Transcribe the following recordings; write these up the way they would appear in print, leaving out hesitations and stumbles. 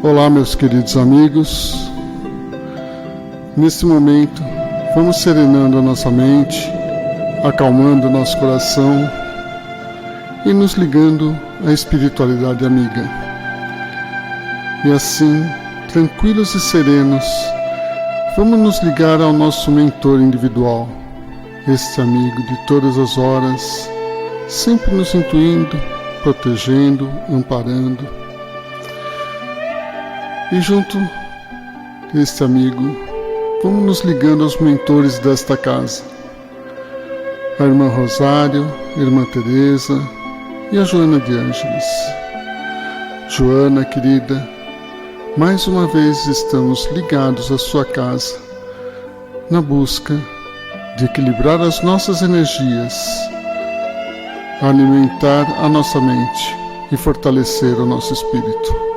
Olá, meus queridos amigos. Neste momento, vamos serenando a nossa mente, acalmando nosso coração e nos ligando à espiritualidade amiga. E assim, tranquilos e serenos, vamos nos ligar ao nosso mentor individual, este amigo de todas as horas, sempre nos intuindo, protegendo, amparando. E junto deste amigo, vamos nos ligando aos mentores desta casa. A irmã Rosário, a irmã Teresa e a Joana de Ângeles. Joana, querida, mais uma vez estamos ligados à sua casa, na busca de equilibrar as nossas energias, alimentar a nossa mente e fortalecer o nosso espírito.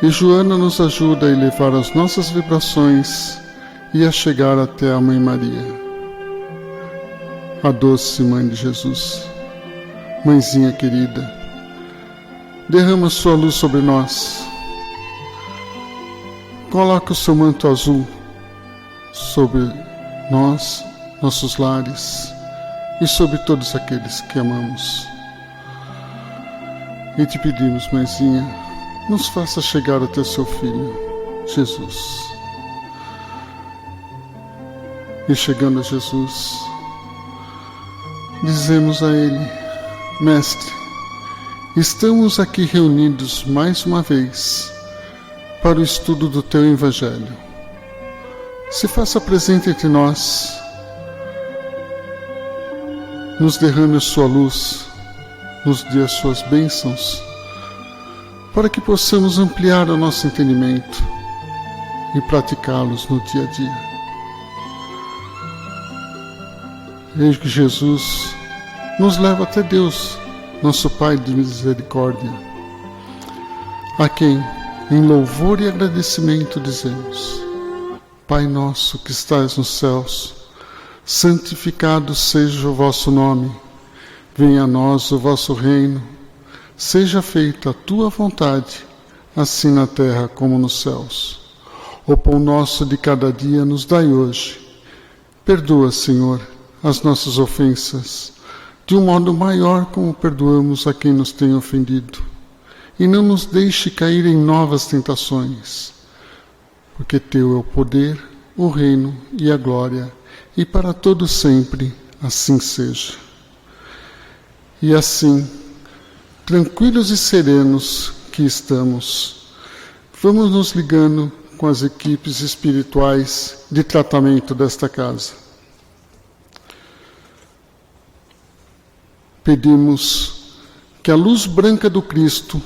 E Joana nos ajuda a elevar as nossas vibrações e a chegar até a Mãe Maria, a doce Mãe de Jesus. Mãezinha querida, derrama sua luz sobre nós. Coloca o seu manto azul sobre nós, nossos lares e sobre todos aqueles que amamos. E te pedimos, Mãezinha, nos faça chegar até seu Filho, Jesus. E chegando a Jesus, dizemos a Ele: Mestre, estamos aqui reunidos mais uma vez para o estudo do Teu Evangelho. Se faça presente entre nós, nos derrame a sua luz, nos dê as suas bênçãos, para que possamos ampliar o nosso entendimento e praticá-los no dia a dia. Eis que Jesus nos leva até Deus, nosso Pai de misericórdia, a quem, em louvor e agradecimento, dizemos: Pai nosso que estais nos céus, santificado seja o vosso nome, venha a nós o vosso reino, seja feita a tua vontade, assim na terra como nos céus. O pão nosso de cada dia nos dai hoje. Perdoa, Senhor, as nossas ofensas, de um modo maior como perdoamos a quem nos tem ofendido. E não nos deixe cair em novas tentações, porque teu é o poder, o reino e a glória, e para todo sempre assim seja. E assim, tranquilos e serenos que estamos, vamos nos ligando com as equipes espirituais de tratamento desta casa. Pedimos que a luz branca do Cristo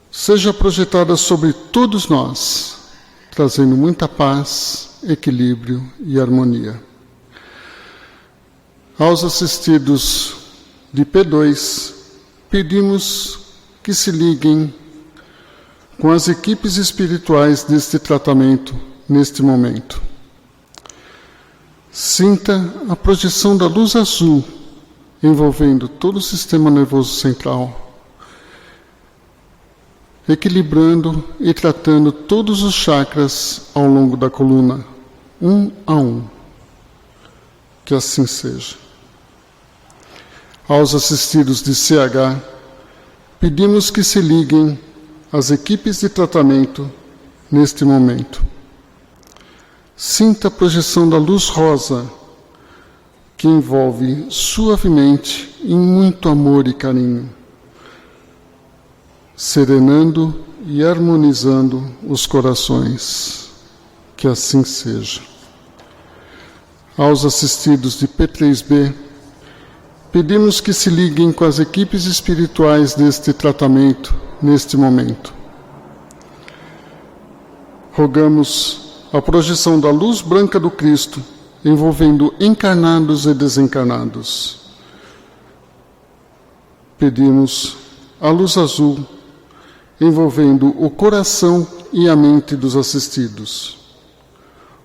seja projetada sobre todos nós, trazendo muita paz, equilíbrio e harmonia. Aos assistidos de P2, pedimos que se liguem com as equipes espirituais deste tratamento neste momento. Sinta a projeção da luz azul envolvendo todo o sistema nervoso central, equilibrando e tratando todos os chakras ao longo da coluna, um a um. Que assim seja. Aos assistidos de CH, pedimos que se liguem às equipes de tratamento neste momento. Sinta a projeção da luz rosa, que envolve suavemente em muito amor e carinho, serenando e harmonizando os corações. Que assim seja. Aos assistidos de P3B, pedimos que se liguem com as equipes espirituais deste tratamento neste momento. Rogamos a projeção da luz branca do Cristo, envolvendo encarnados e desencarnados. Pedimos a luz azul, envolvendo o coração e a mente dos assistidos.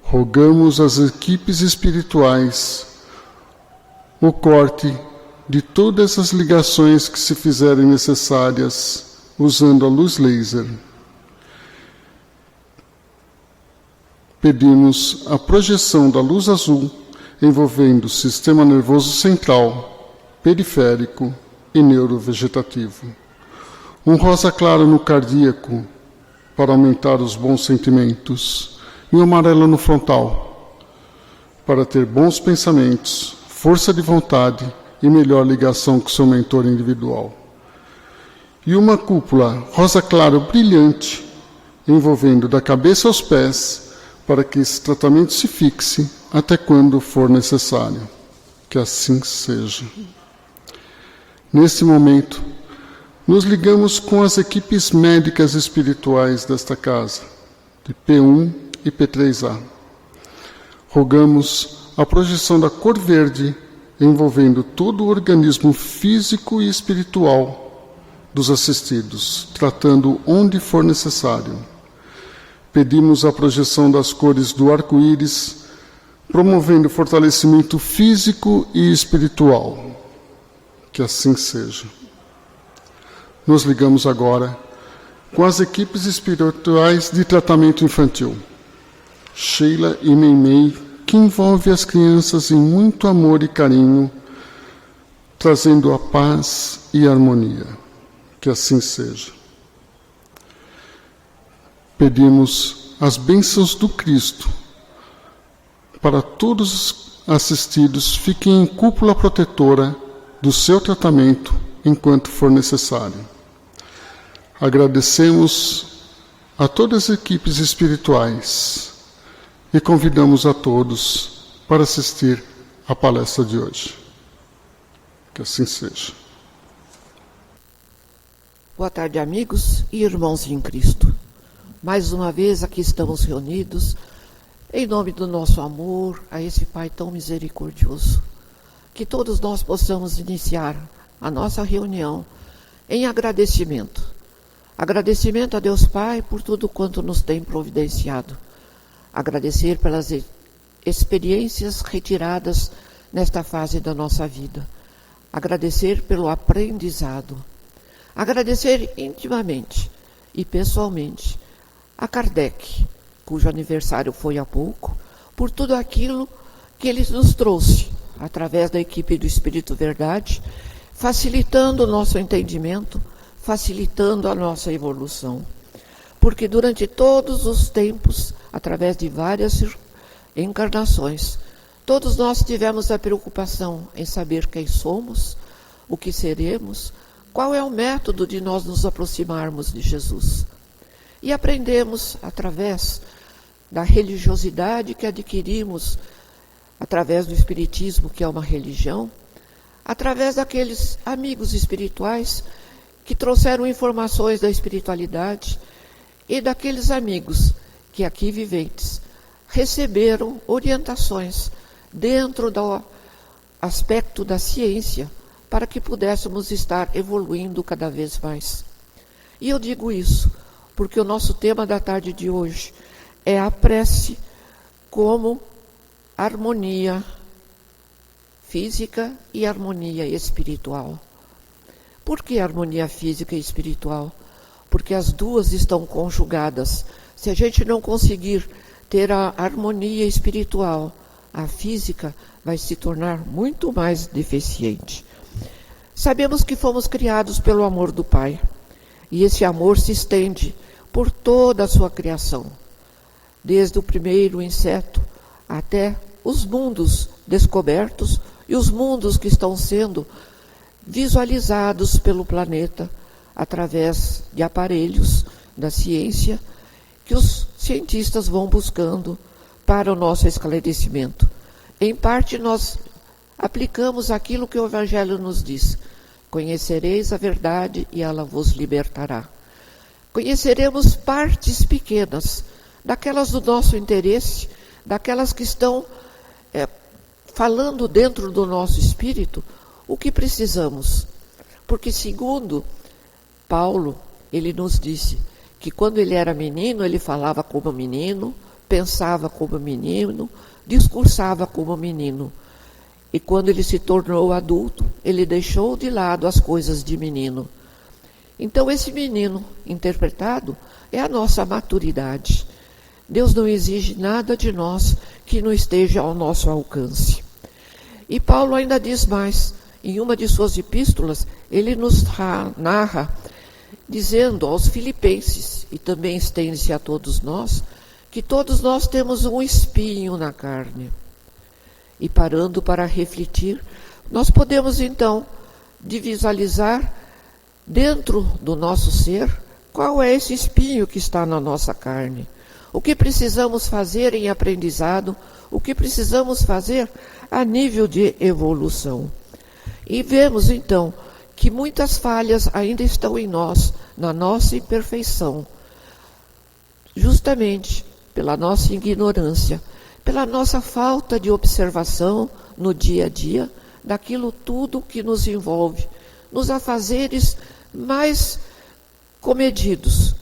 Rogamos às equipes espirituais o corte de todas as ligações que se fizerem necessárias usando a luz laser. Pedimos a projeção da luz azul envolvendo o sistema nervoso central, periférico e neurovegetativo. Um rosa claro no cardíaco para aumentar os bons sentimentos e um amarelo no frontal para ter bons pensamentos, força de vontade e melhor ligação com seu mentor individual. E uma cúpula rosa claro brilhante envolvendo da cabeça aos pés para que esse tratamento se fixe até quando for necessário. Que assim seja. Neste momento, nos ligamos com as equipes médicas espirituais desta casa, de P1 e P3A. Rogamos a projeção da cor verde envolvendo todo o organismo físico e espiritual dos assistidos, tratando onde for necessário. Pedimos a projeção das cores do arco-íris, promovendo o fortalecimento físico e espiritual. Que assim seja. Nos ligamos agora com as equipes espirituais de tratamento infantil, Sheila e Meimei, que envolve as crianças em muito amor e carinho, trazendo a paz e a harmonia. Que assim seja. Pedimos as bênçãos do Cristo para todos os assistidos fiquem em cúpula protetora do seu tratamento enquanto for necessário. Agradecemos a todas as equipes espirituais e convidamos a todos para assistir à palestra de hoje. Que assim seja. Boa tarde, amigos e irmãos em Cristo. Mais uma vez aqui estamos reunidos em nome do nosso amor a esse Pai tão misericordioso. Que todos nós possamos iniciar a nossa reunião em agradecimento. Agradecimento a Deus Pai por tudo quanto nos tem providenciado. Agradecer pelas experiências retiradas nesta fase da nossa vida. Agradecer pelo aprendizado. Agradecer intimamente e pessoalmente a Kardec, cujo aniversário foi há pouco, por tudo aquilo que ele nos trouxe, através da equipe do Espírito Verdade, facilitando o nosso entendimento, facilitando a nossa evolução. Porque durante todos os tempos, através de várias encarnações, todos nós tivemos a preocupação em saber quem somos, o que seremos, qual é o método de nós nos aproximarmos de Jesus. E aprendemos através da religiosidade que adquirimos, através do Espiritismo, que é uma religião, através daqueles amigos espirituais que trouxeram informações da espiritualidade e daqueles amigos que aqui viventes receberam orientações dentro do aspecto da ciência para que pudéssemos estar evoluindo cada vez mais. E eu digo isso porque o nosso tema da tarde de hoje é a prece como harmonia física e harmonia espiritual. Por que harmonia física e espiritual? Porque as duas estão conjugadas. Se a gente não conseguir ter a harmonia espiritual, a física vai se tornar muito mais deficiente. Sabemos que fomos criados pelo amor do Pai, e esse amor se estende por toda a sua criação, desde o primeiro inseto até os mundos descobertos e os mundos que estão sendo visualizados pelo planeta através de aparelhos da ciência que os cientistas vão buscando para o nosso esclarecimento. Em parte, nós aplicamos aquilo que o Evangelho nos diz: conhecereis a verdade e ela vos libertará. Conheceremos partes pequenas, daquelas do nosso interesse, daquelas que estão falando dentro do nosso espírito o que precisamos. Porque, segundo Paulo, ele nos disse que quando ele era menino, ele falava como menino, pensava como menino, discursava como menino. E quando ele se tornou adulto, ele deixou de lado as coisas de menino. Então esse menino interpretado é a nossa maturidade. Deus não exige nada de nós que não esteja ao nosso alcance. E Paulo ainda diz mais, em uma de suas epístolas, ele nos narra, dizendo aos filipenses, e também estende-se a todos nós, que todos nós temos um espinho na carne. E parando para refletir, nós podemos então visualizar dentro do nosso ser qual é esse espinho que está na nossa carne. O que precisamos fazer em aprendizado, o que precisamos fazer a nível de evolução. E vemos então que muitas falhas ainda estão em nós, na nossa imperfeição, justamente pela nossa ignorância, pela nossa falta de observação no dia a dia, daquilo tudo que nos envolve, nos afazeres mais comedidos,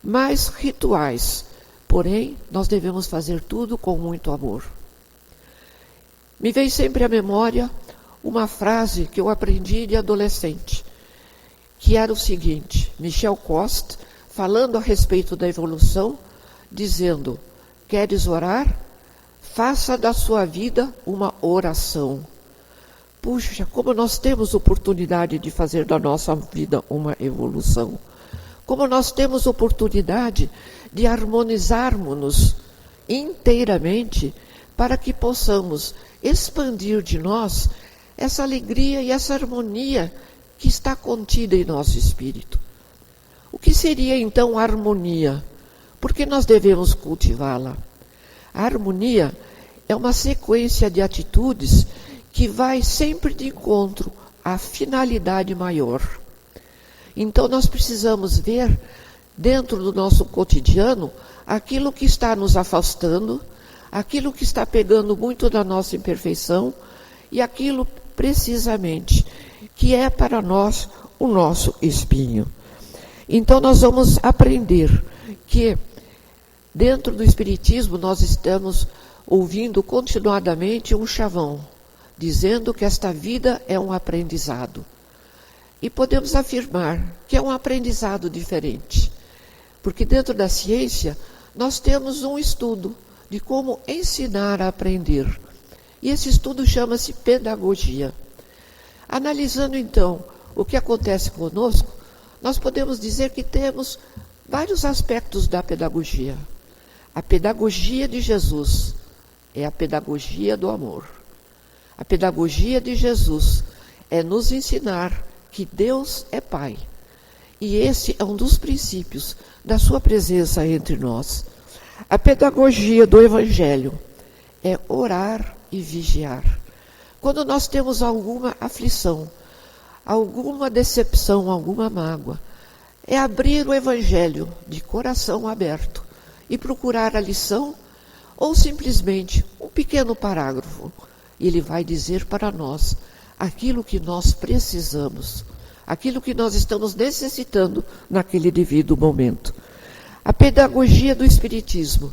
mais rituais. Porém, nós devemos fazer tudo com muito amor. Me vem sempre à memória uma frase que eu aprendi de adolescente, que era o seguinte: Michel Coste, falando a respeito da evolução, dizendo: queres orar? Faça da sua vida uma oração. Puxa, como nós temos oportunidade de fazer da nossa vida uma evolução. Como nós temos oportunidade de harmonizarmos-nos inteiramente para que possamos expandir de nós essa alegria e essa harmonia que está contida em nosso espírito. O que seria então a harmonia? Por que nós devemos cultivá-la? A harmonia é uma sequência de atitudes que vai sempre de encontro à finalidade maior. Então nós precisamos ver dentro do nosso cotidiano aquilo que está nos afastando, aquilo que está pegando muito da nossa imperfeição e aquilo precisamente que é para nós o nosso espinho. Então nós vamos aprender que dentro do Espiritismo nós estamos ouvindo continuadamente um chavão, dizendo que esta vida é um aprendizado. E podemos afirmar que é um aprendizado diferente, porque dentro da ciência nós temos um estudo de como ensinar a aprender. E esse estudo chama-se pedagogia. Analisando então o que acontece conosco, nós podemos dizer que temos vários aspectos da pedagogia. A pedagogia de Jesus é a pedagogia do amor. A pedagogia de Jesus é nos ensinar que Deus é Pai. E esse é um dos princípios da sua presença entre nós. A pedagogia do Evangelho é orar e vigiar. Quando nós temos alguma aflição, alguma decepção, alguma mágoa, é abrir o Evangelho de coração aberto e procurar a lição ou simplesmente um pequeno parágrafo. E ele vai dizer para nós aquilo que nós precisamos, aquilo que nós estamos necessitando naquele devido momento. A pedagogia do Espiritismo,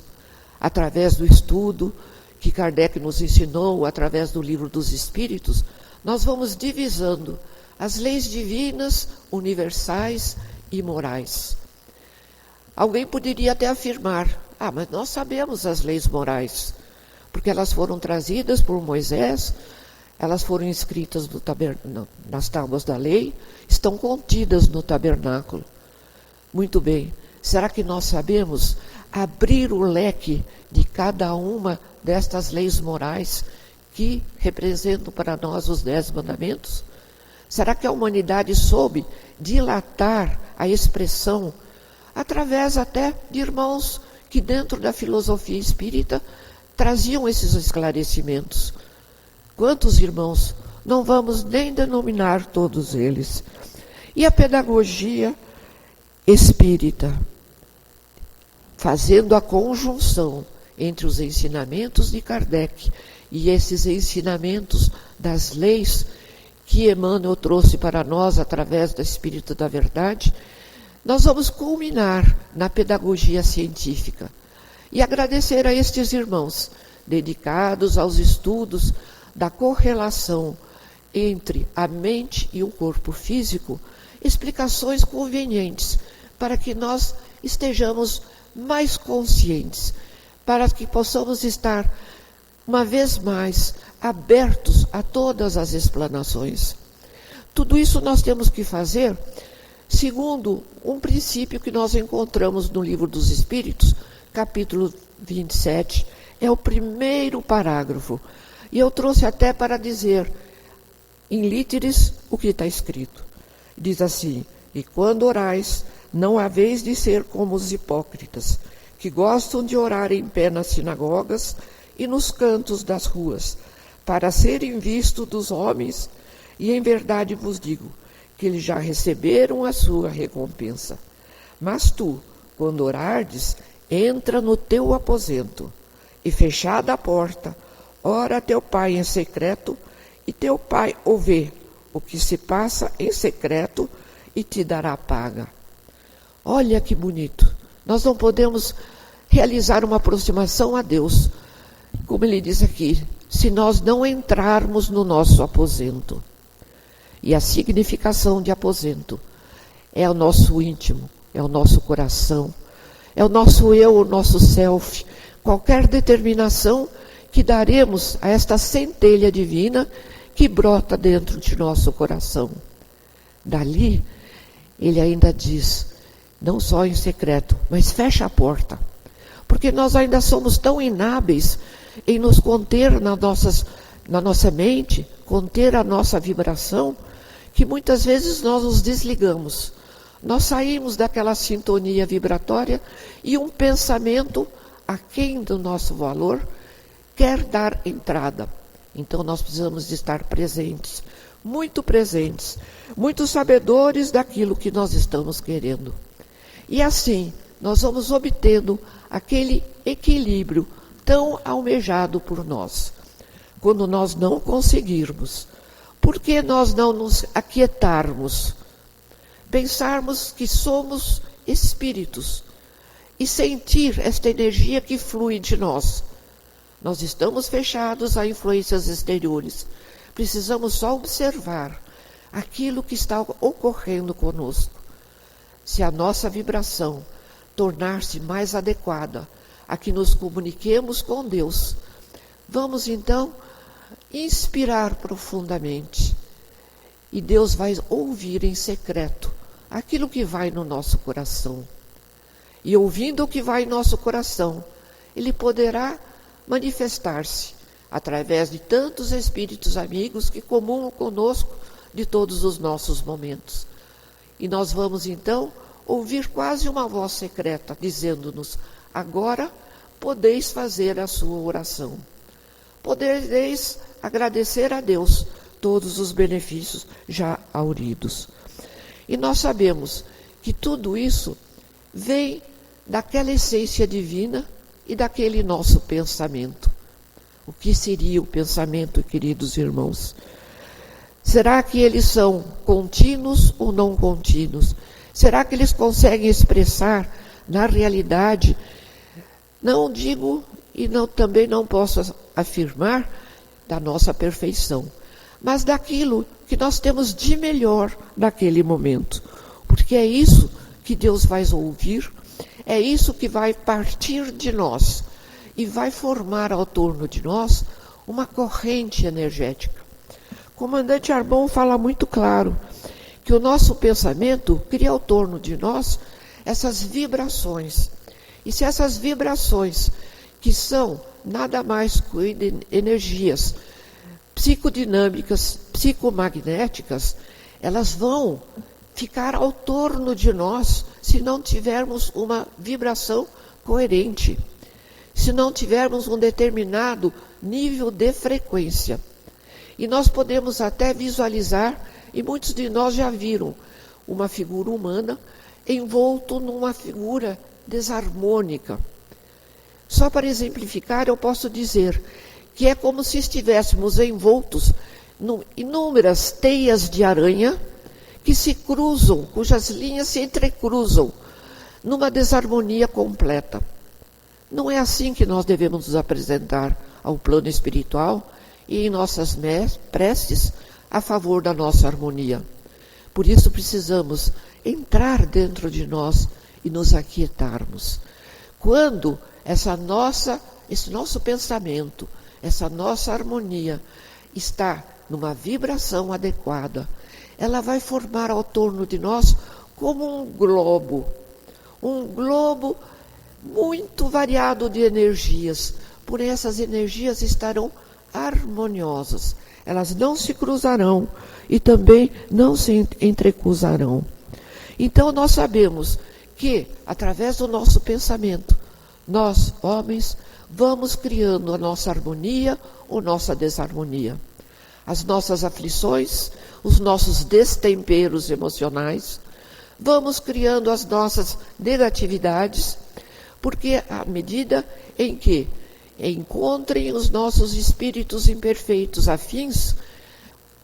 através do estudo que Kardec nos ensinou, através do Livro dos Espíritos, nós vamos divisando as leis divinas, universais e morais. Alguém poderia até afirmar: mas nós sabemos as leis morais, porque elas foram trazidas por Moisés, elas foram escritas nas tábuas da lei, estão contidas no tabernáculo. Muito bem, será que nós sabemos abrir o leque de cada uma destas leis morais que representam para nós os 10 mandamentos? Será que a humanidade soube dilatar a expressão através até de irmãos que dentro da filosofia espírita traziam esses esclarecimentos? Quantos irmãos? Não vamos nem denominar todos eles. E a pedagogia espírita, fazendo a conjunção entre os ensinamentos de Kardec e esses ensinamentos das leis que Emmanuel trouxe para nós através do Espírito da Verdade, nós vamos culminar na pedagogia científica e agradecer a estes irmãos dedicados aos estudos da correlação entre a mente e o corpo físico. explicações convenientes para que nós estejamos mais conscientes, para que possamos estar uma vez mais abertos a todas as explanações. Tudo isso nós temos que fazer segundo um princípio que nós encontramos no Livro dos Espíritos, capítulo 27, é o primeiro parágrafo. E eu trouxe até para dizer, em líteres, o que está escrito. Diz assim: e quando orais, não haveis de ser como os hipócritas, que gostam de orar em pé nas sinagogas e nos cantos das ruas, para serem vistos dos homens, e em verdade vos digo, que eles já receberam a sua recompensa. Mas tu, quando orardes, entra no teu aposento, e fechada a porta, ora a teu pai em secreto, e teu pai o vê, o que se passa em secreto, e te dará paga. Olha que bonito. Nós não podemos realizar uma aproximação a Deus, como ele diz aqui, se nós não entrarmos no nosso aposento. E a significação de aposento é o nosso íntimo, é o nosso coração, é o nosso eu, o nosso self, qualquer determinação que daremos a esta centelha divina que brota dentro de nosso coração. Dali, ele ainda diz, não só em secreto, mas fecha a porta, porque nós ainda somos tão inábeis em nos conter na nossa mente, conter a nossa vibração, que muitas vezes nós nos desligamos. Nós saímos daquela sintonia vibratória e um pensamento aquém do nosso valor quer dar entrada. Então nós precisamos de estar presentes, muito sabedores daquilo que nós estamos querendo. E assim, nós vamos obtendo aquele equilíbrio tão almejado por nós. Quando nós não conseguirmos, por que nós não nos aquietarmos? Pensarmos que somos espíritos e sentir esta energia que flui de nós. Nós estamos fechados a influências exteriores. Precisamos só observar aquilo que está ocorrendo conosco. Se a nossa vibração tornar-se mais adequada a que nos comuniquemos com Deus, vamos então inspirar profundamente. E Deus vai ouvir em secreto aquilo que vai no nosso coração. E ouvindo o que vai em nosso coração, Ele poderá manifestar-se através de tantos espíritos amigos que comungam conosco de todos os nossos momentos. E nós vamos então ouvir quase uma voz secreta dizendo-nos: agora podeis fazer a sua oração. Podereis agradecer a Deus todos os benefícios já hauridos. E nós sabemos que tudo isso vem daquela essência divina e daquele nosso pensamento. O que seria o pensamento, queridos irmãos? Será que eles são contínuos ou não contínuos? Será que eles conseguem expressar na realidade? Não digo e também não posso afirmar da nossa perfeição, mas daquilo que nós temos de melhor naquele momento. Porque é isso que Deus vai ouvir, é isso que vai partir de nós e vai formar ao torno de nós uma corrente energética. O comandante Arbon fala muito claro que o nosso pensamento cria ao torno de nós essas vibrações. E se essas vibrações, que são nada mais que energias psicodinâmicas, psicomagnéticas, elas vão ficar ao torno de nós se não tivermos uma vibração coerente, se não tivermos um determinado nível de frequência. E nós podemos até visualizar, e muitos de nós já viram, uma figura humana envolto numa figura desarmônica. Só para exemplificar, eu posso dizer que é como se estivéssemos envoltos em inúmeras teias de aranha que se cruzam, cujas linhas se entrecruzam numa desarmonia completa. Não é assim que nós devemos nos apresentar ao plano espiritual e em nossas preces a favor da nossa harmonia. Por isso precisamos entrar dentro de nós e nos aquietarmos. Quando esse nosso pensamento, essa nossa harmonia está numa vibração adequada, ela vai formar ao torno de nós como um globo muito variado de energias, porém essas energias estarão harmoniosas, elas não se cruzarão e também não se entrecruzarão. Então nós sabemos que, através do nosso pensamento, nós, homens, vamos criando a nossa harmonia ou nossa desarmonia. As nossas aflições, os nossos destemperos emocionais, vamos criando as nossas negatividades, porque à medida em que encontrem os nossos espíritos imperfeitos afins,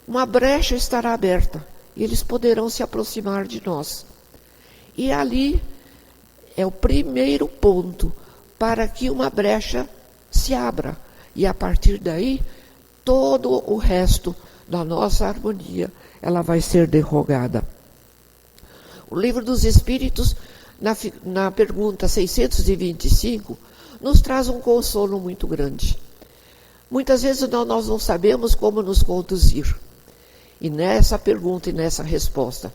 uma brecha estará aberta e eles poderão se aproximar de nós. E ali é o primeiro ponto para que uma brecha se abra. E a partir daí, todo o resto da nossa harmonia, ela vai ser derrogada. O Livro dos Espíritos, na pergunta 625, nos traz um consolo muito grande. Muitas vezes nós não sabemos como nos conduzir. E nessa pergunta e nessa resposta,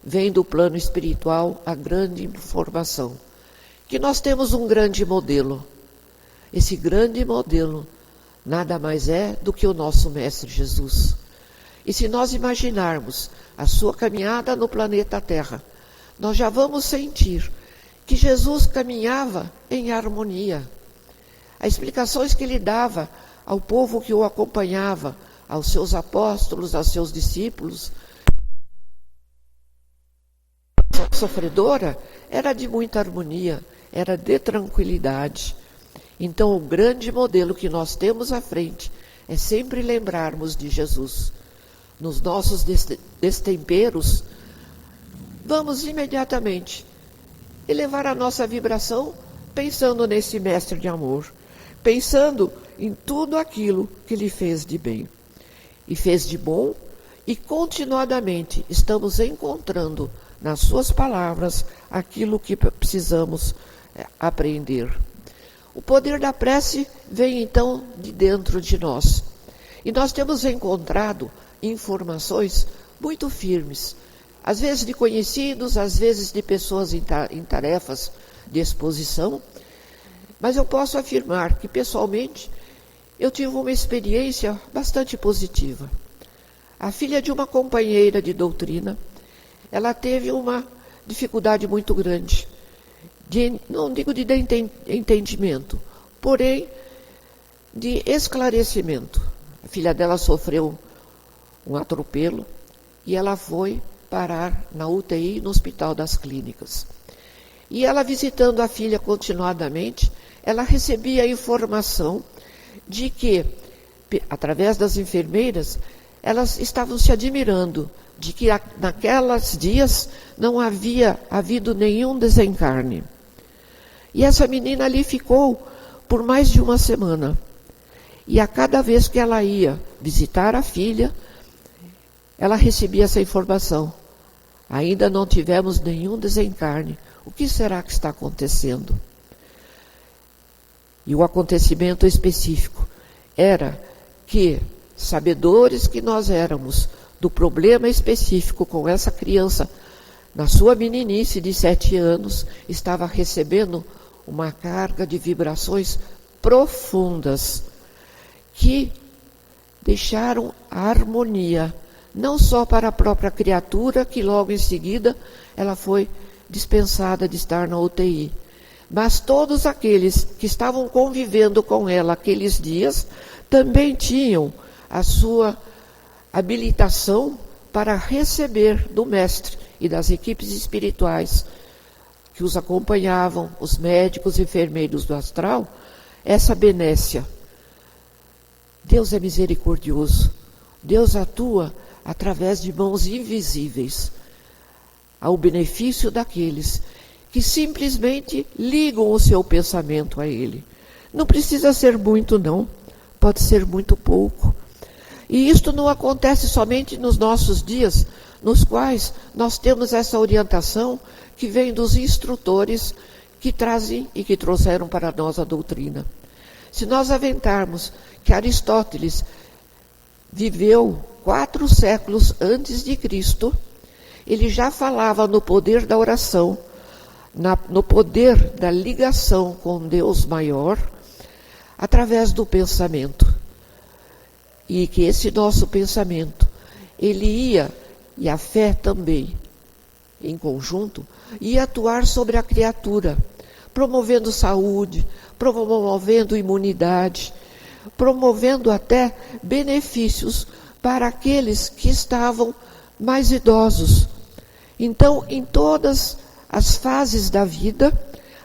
vem do plano espiritual a grande informação. Que nós temos um grande modelo. Esse grande modelo nada mais é do que o nosso Mestre Jesus. E se nós imaginarmos a sua caminhada no planeta Terra, nós já vamos sentir que Jesus caminhava em harmonia. As explicações que ele dava ao povo que o acompanhava, aos seus apóstolos, aos seus discípulos, a sofredora era de muita harmonia, era de tranquilidade. Então, o grande modelo que nós temos à frente é sempre lembrarmos de Jesus. Nos nossos destemperos, vamos imediatamente elevar a nossa vibração pensando nesse mestre de amor, pensando em tudo aquilo que ele fez de bem e fez de bom, e continuadamente estamos encontrando nas suas palavras aquilo que precisamos aprender. O poder da prece vem então de dentro de nós. E nós temos encontrado informações muito firmes, às vezes de conhecidos, às vezes de pessoas em tarefas de exposição, mas eu posso afirmar que pessoalmente eu tive uma experiência bastante positiva. A filha de uma companheira de doutrina, ela teve uma dificuldade muito grande, não digo de entendimento, porém de esclarecimento. A filha dela sofreu um atropelo e ela foi parar na UTI no Hospital das Clínicas. E ela, visitando a filha continuadamente, ela recebia a informação de que, através das enfermeiras, elas estavam se admirando de que naqueles dias não havia havido nenhum desencarne. E essa menina ali ficou por mais de uma semana. E a cada vez que ela ia visitar a filha, ela recebia essa informação. Ainda não tivemos nenhum desencarne. O que será que está acontecendo? E o acontecimento específico era que, sabedores que nós éramos do problema específico com essa criança, na sua meninice de 7 anos, estava recebendo uma carga de vibrações profundas que deixaram a harmonia, não só para a própria criatura, que logo em seguida ela foi dispensada de estar na UTI, mas todos aqueles que estavam convivendo com ela aqueles dias também tinham a sua habilitação para receber do mestre e das equipes espirituais que os acompanhavam, os médicos e enfermeiros do astral, essa benécia. Deus é misericordioso. Deus atua através de mãos invisíveis ao benefício daqueles que simplesmente ligam o seu pensamento a Ele. Não precisa ser muito, não. Pode ser muito pouco. E isto não acontece somente nos nossos dias. nos quais nós temos essa orientação que vem dos instrutores que trazem e que trouxeram para nós a doutrina. Se nós aventarmos que Aristóteles viveu 4 séculos antes de Cristo, ele já falava no poder da oração, no poder da ligação com Deus maior, através do pensamento. E que esse nosso pensamento, ele ia, e a fé também, em conjunto, ia atuar sobre a criatura, promovendo saúde, promovendo imunidade, promovendo até benefícios para aqueles que estavam mais idosos. Então, em todas as fases da vida,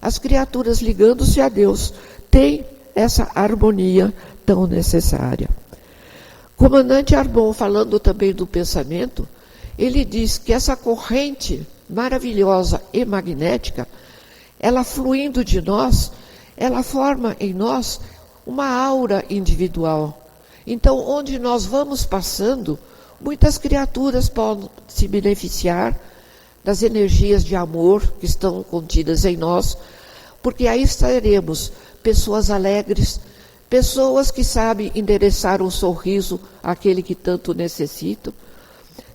as criaturas ligando-se a Deus têm essa harmonia tão necessária. Comandante Arbon, falando também do pensamento, ele diz que essa corrente maravilhosa e magnética, ela fluindo de nós, ela forma em nós uma aura individual. Então, onde nós vamos passando, muitas criaturas podem se beneficiar das energias de amor que estão contidas em nós, porque aí estaremos pessoas alegres, pessoas que sabem endereçar um sorriso àquele que tanto necessita.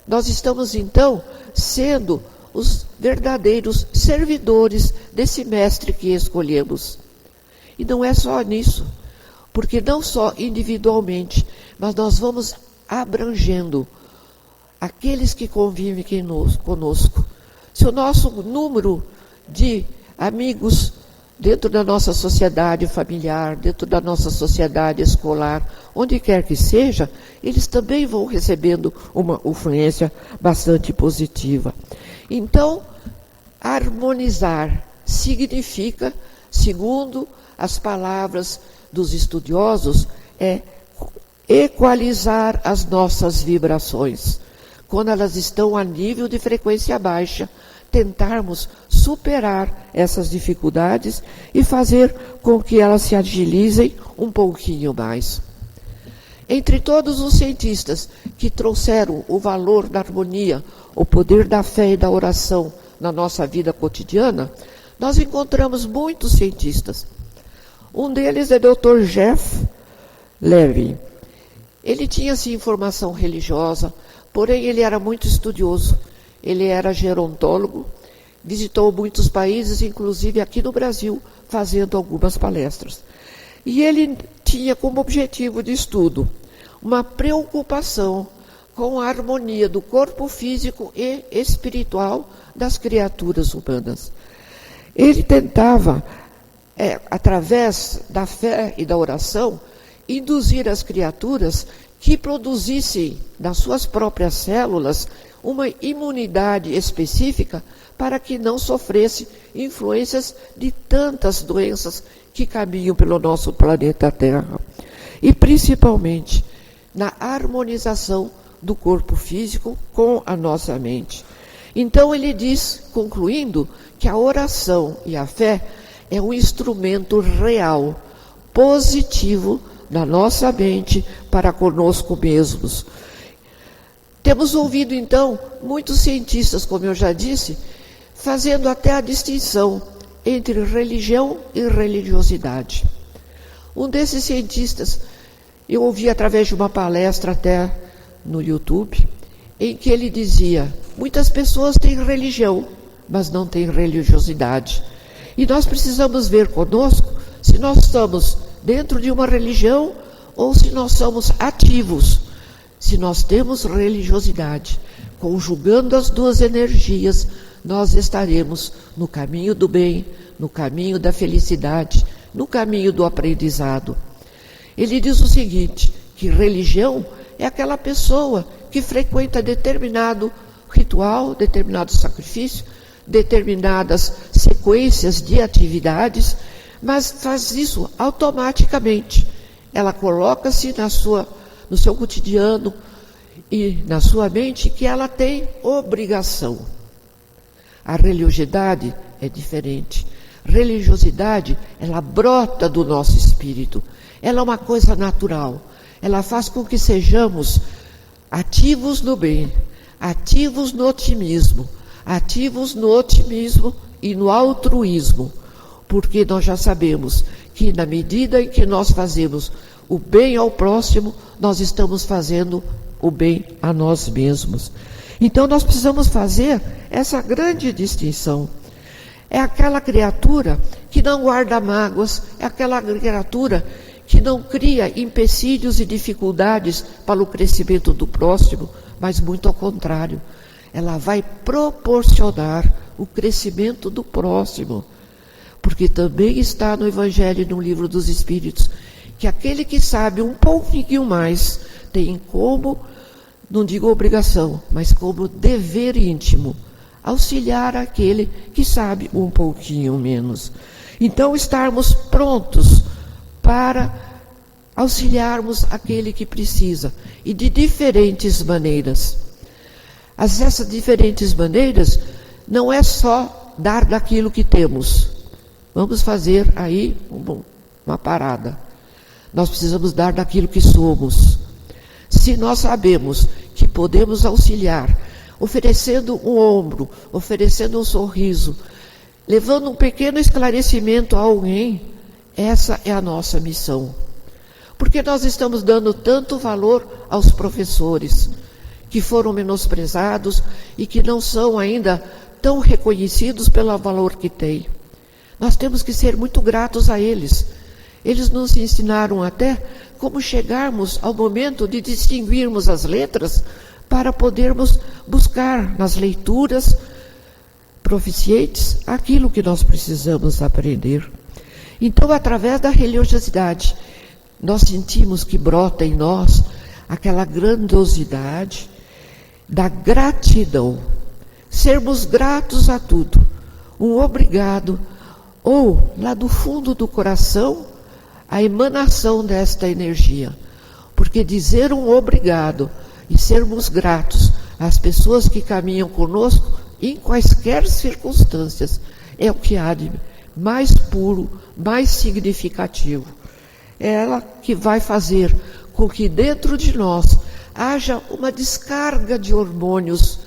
Nós estamos, então, sendo os verdadeiros servidores desse mestre que escolhemos. E não é só nisso, porque não só individualmente, mas nós vamos abrangendo aqueles que convivem conosco. Se o nosso número de amigos dentro da nossa sociedade familiar, dentro da nossa sociedade escolar, onde quer que seja, eles também vão recebendo uma influência bastante positiva. Então, harmonizar significa, segundo as palavras dos estudiosos, é equalizar as nossas vibrações. Quando elas estão a nível de frequência baixa, tentarmos superar essas dificuldades e fazer com que elas se agilizem um pouquinho mais. Entre todos os cientistas que trouxeram o valor da harmonia, o poder da fé e da oração na nossa vida cotidiana, nós encontramos muitos cientistas. Um deles é o Dr. Jeff Levy. Ele tinha, sim, formação religiosa, porém ele era muito estudioso. Ele era gerontólogo, visitou muitos países, inclusive aqui no Brasil, fazendo algumas palestras. E ele tinha como objetivo de estudo uma preocupação com a harmonia do corpo físico e espiritual das criaturas humanas. Ele tentava, através da fé e da oração, induzir as criaturas que produzissem nas suas próprias células uma imunidade específica para que não sofresse influências de tantas doenças que caminham pelo nosso planeta Terra. E principalmente na harmonização do corpo físico com a nossa mente. Então ele diz, concluindo, que a oração e a fé é um instrumento real, positivo da nossa mente para conosco mesmos. Temos ouvido, então, muitos cientistas, como eu já disse, fazendo até a distinção entre religião e religiosidade. Um desses cientistas, eu ouvi através de uma palestra até no YouTube, em que ele dizia: muitas pessoas têm religião, mas não têm religiosidade. E nós precisamos ver conosco se nós estamos dentro de uma religião ou se nós somos ativos. Se nós temos religiosidade, conjugando as duas energias, nós estaremos no caminho do bem, no caminho da felicidade, no caminho do aprendizado. Ele diz o seguinte, que religião é aquela pessoa que frequenta determinado ritual, determinado sacrifício, determinadas sequências de atividades, mas faz isso automaticamente. Ela coloca-se no seu cotidiano e na sua mente que ela tem obrigação. A religiosidade é diferente. Religiosidade, ela brota do nosso espírito. Ela é uma coisa natural. Ela faz com que sejamos ativos no bem, ativos no otimismo e no altruísmo, porque nós já sabemos que na medida em que nós fazemos o bem ao próximo, nós estamos fazendo o bem a nós mesmos. Então nós precisamos fazer essa grande distinção. É aquela criatura que não guarda mágoas, é aquela criatura que não cria empecilhos e dificuldades para o crescimento do próximo, mas muito ao contrário, ela vai proporcionar o crescimento do próximo. Porque também está no Evangelho e no Livro dos Espíritos, que aquele que sabe um pouquinho mais tem como, não digo obrigação, mas como dever íntimo, auxiliar aquele que sabe um pouquinho menos. Então, estarmos prontos para auxiliarmos aquele que precisa, e de diferentes maneiras. Essas diferentes maneiras não é só dar daquilo que temos. Vamos fazer aí uma parada. Nós precisamos dar daquilo que somos. Se nós sabemos que podemos auxiliar, oferecendo um ombro, oferecendo um sorriso, levando um pequeno esclarecimento a alguém, essa é a nossa missão. Porque nós estamos dando tanto valor aos professores, que foram menosprezados e que não são ainda tão reconhecidos pelo valor que têm. Nós temos que ser muito gratos a eles. Eles nos ensinaram até como chegarmos ao momento de distinguirmos as letras para podermos buscar nas leituras proficientes aquilo que nós precisamos aprender. Então, através da religiosidade, nós sentimos que brota em nós aquela grandiosidade da gratidão. Sermos gratos a tudo. Um obrigado, ou lá do fundo do coração, a emanação desta energia. Porque dizer um obrigado e sermos gratos às pessoas que caminham conosco, em quaisquer circunstâncias, é o que há de mais puro, mais significativo. É ela que vai fazer com que dentro de nós haja uma descarga de hormônios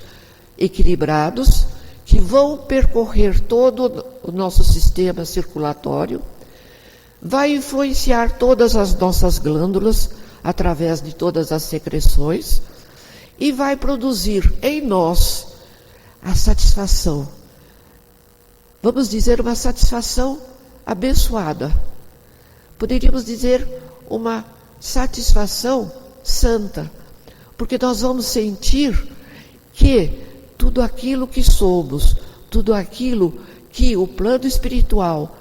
equilibrados que vão percorrer todo o nosso sistema circulatório, vai influenciar todas as nossas glândulas através de todas as secreções e vai produzir em nós a satisfação. Vamos dizer uma satisfação abençoada. Poderíamos dizer uma satisfação santa, porque nós vamos sentir que tudo aquilo que somos, tudo aquilo que o plano espiritual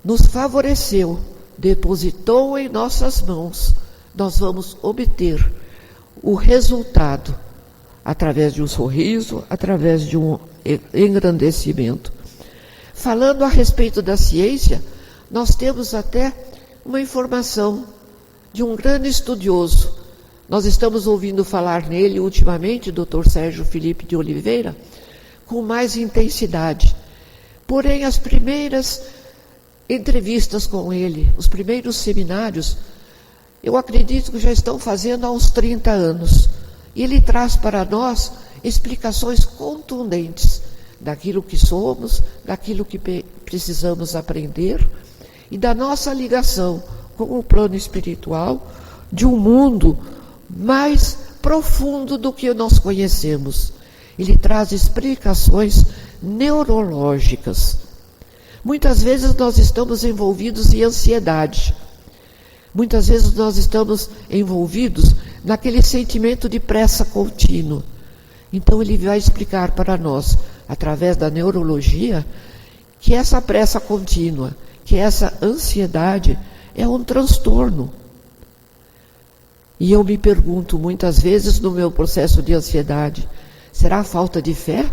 nos favoreceu, depositou em nossas mãos, nós vamos obter o resultado através de um sorriso, através de um engrandecimento. Falando a respeito da ciência, nós temos até uma informação de um grande estudioso. Nós estamos ouvindo falar nele ultimamente, Dr. Sérgio Felipe de Oliveira, com mais intensidade. Porém, as primeiras entrevistas com ele, os primeiros seminários, eu acredito que já estão fazendo há uns 30 anos. E ele traz para nós explicações contundentes daquilo que somos, daquilo que precisamos aprender e da nossa ligação com o plano espiritual de um mundo mais profundo do que nós conhecemos. Ele traz explicações neurológicas. Muitas vezes nós estamos envolvidos em ansiedade. Muitas vezes nós estamos envolvidos naquele sentimento de pressa contínua. Então ele vai explicar para nós, através da neurologia, que essa pressa contínua, que essa ansiedade é um transtorno. E eu me pergunto muitas vezes no meu processo de ansiedade, será a falta de fé?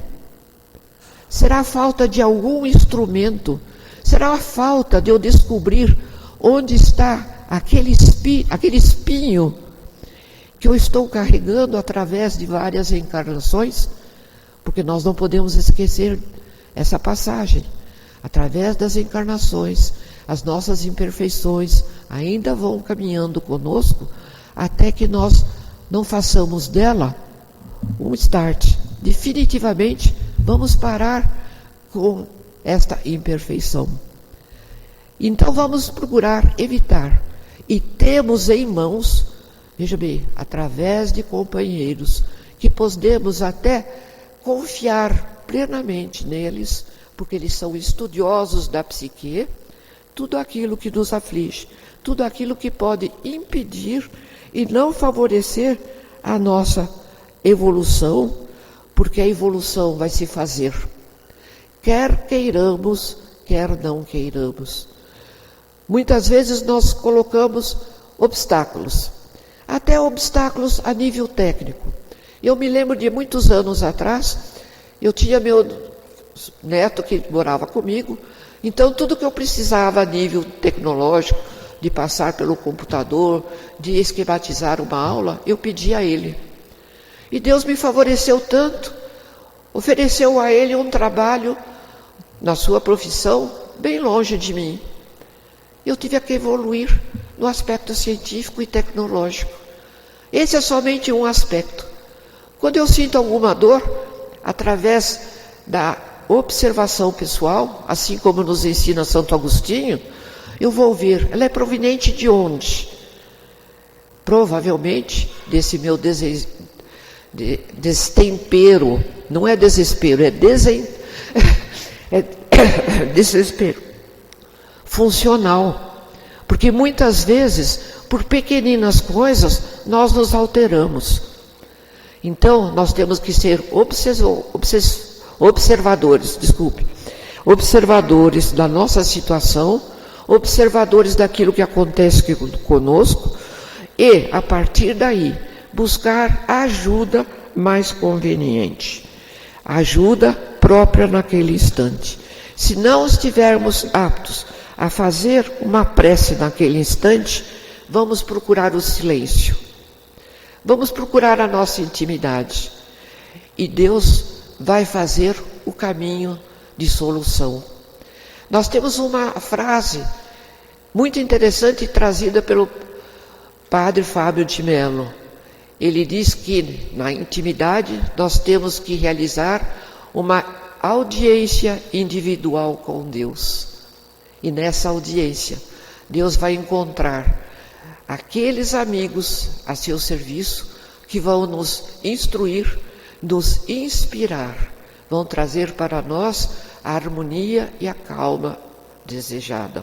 Será a falta de algum instrumento? Será a falta de eu descobrir onde está aquele espinho que eu estou carregando através de várias encarnações? Porque nós não podemos esquecer essa passagem. Através das encarnações, as nossas imperfeições ainda vão caminhando conosco até que nós não façamos dela um start. Definitivamente, vamos parar com esta imperfeição. Então vamos procurar evitar. E temos em mãos, veja bem, através de companheiros, que podemos até confiar plenamente neles, porque eles são estudiosos da psique, tudo aquilo que nos aflige, tudo aquilo que pode impedir e não favorecer a nossa evolução, porque a evolução vai se fazer, quer queiramos, quer não queiramos. Muitas vezes nós colocamos obstáculos, até obstáculos a nível técnico. Eu me lembro de muitos anos atrás, eu tinha meu neto que morava comigo, então tudo que eu precisava a nível tecnológico, de passar pelo computador, de esquematizar uma aula, eu pedia a ele. E Deus me favoreceu tanto, ofereceu a ele um trabalho na sua profissão, bem longe de mim. Eu tive que evoluir no aspecto científico e tecnológico. Esse é somente um aspecto. Quando eu sinto alguma dor, através da observação pessoal, assim como nos ensina Santo Agostinho, eu vou ver, ela é proveniente de onde? Provavelmente desse meu destempero, não é desespero, é desespero funcional. Porque muitas vezes, por pequeninas coisas, nós nos alteramos. Então, nós temos que ser observadores da nossa situação, observadores daquilo que acontece conosco e, a partir daí, buscar a ajuda mais conveniente, ajuda própria naquele instante. Se não estivermos aptos a fazer uma prece naquele instante, vamos procurar o silêncio, vamos procurar a nossa intimidade e Deus vai fazer o caminho de solução. Nós temos uma frase muito interessante trazida pelo Padre Fábio de Mello. Ele diz que na intimidade nós temos que realizar uma audiência individual com Deus. E nessa audiência, Deus vai encontrar aqueles amigos a seu serviço que vão nos instruir, nos inspirar, vão trazer para nós a harmonia e a calma desejada.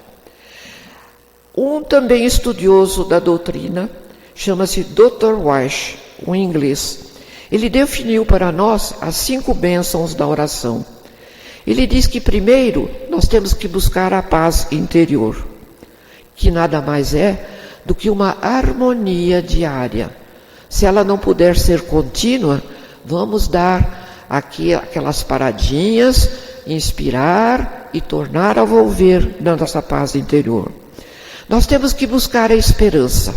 Um também estudioso da doutrina, chama-se Dr. Weiss, um inglês. Ele definiu para nós as 5 bênçãos da oração. Ele diz que primeiro nós temos que buscar a paz interior, que nada mais é do que uma harmonia diária. Se ela não puder ser contínua, vamos dar aqui aquelas paradinhas, inspirar e tornar a volver na nossa paz interior. Nós temos que buscar a esperança.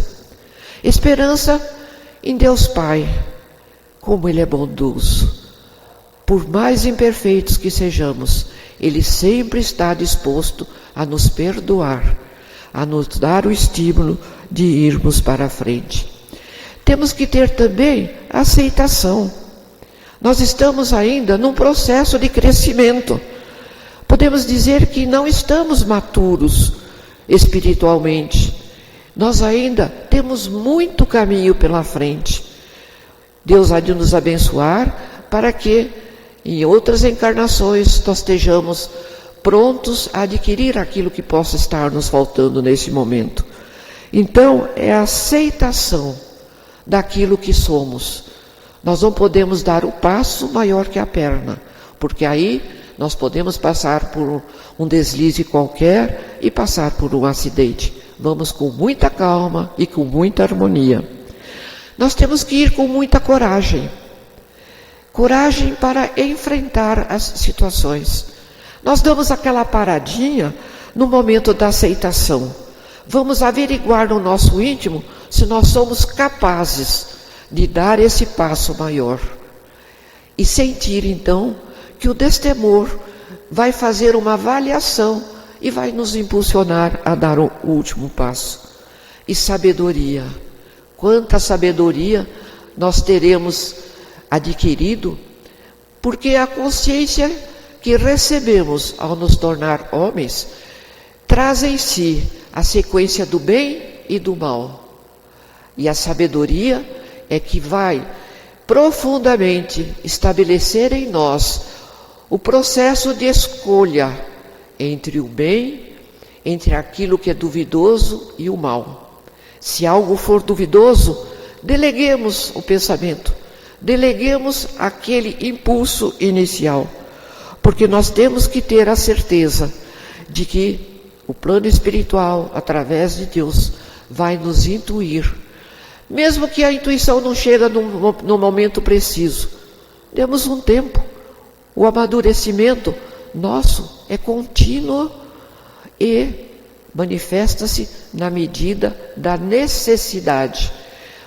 Esperança em Deus Pai, como Ele é bondoso. Por mais imperfeitos que sejamos, Ele sempre está disposto a nos perdoar, a nos dar o estímulo de irmos para a frente. Temos que ter também a aceitação. Nós estamos ainda num processo de crescimento. Podemos dizer que não estamos maturos espiritualmente. Nós ainda temos muito caminho pela frente. Deus há de nos abençoar para que em outras encarnações nós estejamos prontos a adquirir aquilo que possa estar nos faltando nesse momento. Então, é a aceitação daquilo que somos. Nós não podemos dar o passo maior que a perna, porque aí nós podemos passar por um deslize qualquer e passar por um acidente. Vamos com muita calma e com muita harmonia. Nós temos que ir com muita coragem. Coragem para enfrentar as situações. Nós damos aquela paradinha no momento da aceitação. Vamos averiguar no nosso íntimo se nós somos capazes de dar esse passo maior. E sentir então que o destemor vai fazer uma avaliação e vai nos impulsionar a dar o último passo. E sabedoria. Quanta sabedoria nós teremos adquirido, porque a consciência que recebemos ao nos tornar homens traz em si a sequência do bem e do mal. E a sabedoria é que vai profundamente estabelecer em nós o processo de escolha entre o bem, entre aquilo que é duvidoso e o mal. Se algo for duvidoso, deleguemos o pensamento, deleguemos aquele impulso inicial, porque nós temos que ter a certeza de que o plano espiritual, através de Deus, vai nos intuir. Mesmo que a intuição não chegue no momento preciso, demos um tempo. O amadurecimento nosso é contínuo e manifesta-se na medida da necessidade.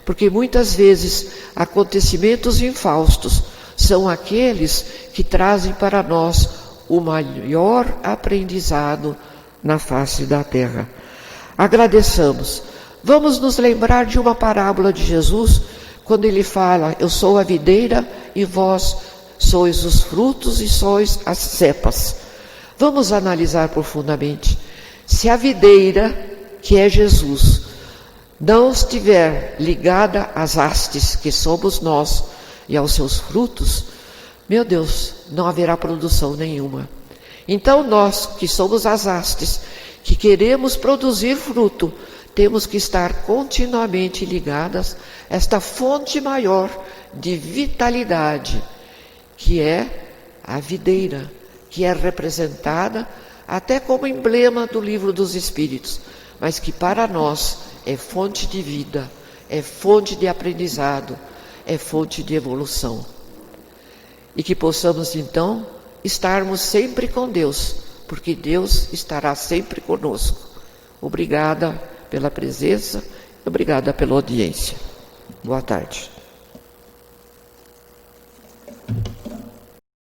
Porque muitas vezes acontecimentos infaustos são aqueles que trazem para nós o maior aprendizado na face da terra. Agradeçamos. Vamos nos lembrar de uma parábola de Jesus, quando ele fala: eu sou a videira e vós sois os frutos e sois as cepas. Vamos analisar profundamente. Se a videira, que é Jesus, não estiver ligada às hastes, que somos nós, e aos seus frutos, meu Deus, não haverá produção nenhuma. Então nós, que somos as hastes, que queremos produzir fruto, temos que estar continuamente ligadas a esta fonte maior de vitalidade, que é a videira, que é representada até como emblema do Livro dos Espíritos, mas que para nós é fonte de vida, é fonte de aprendizado, é fonte de evolução. E que possamos então estarmos sempre com Deus, porque Deus estará sempre conosco. Obrigada pela presença, obrigada pela audiência. Boa tarde.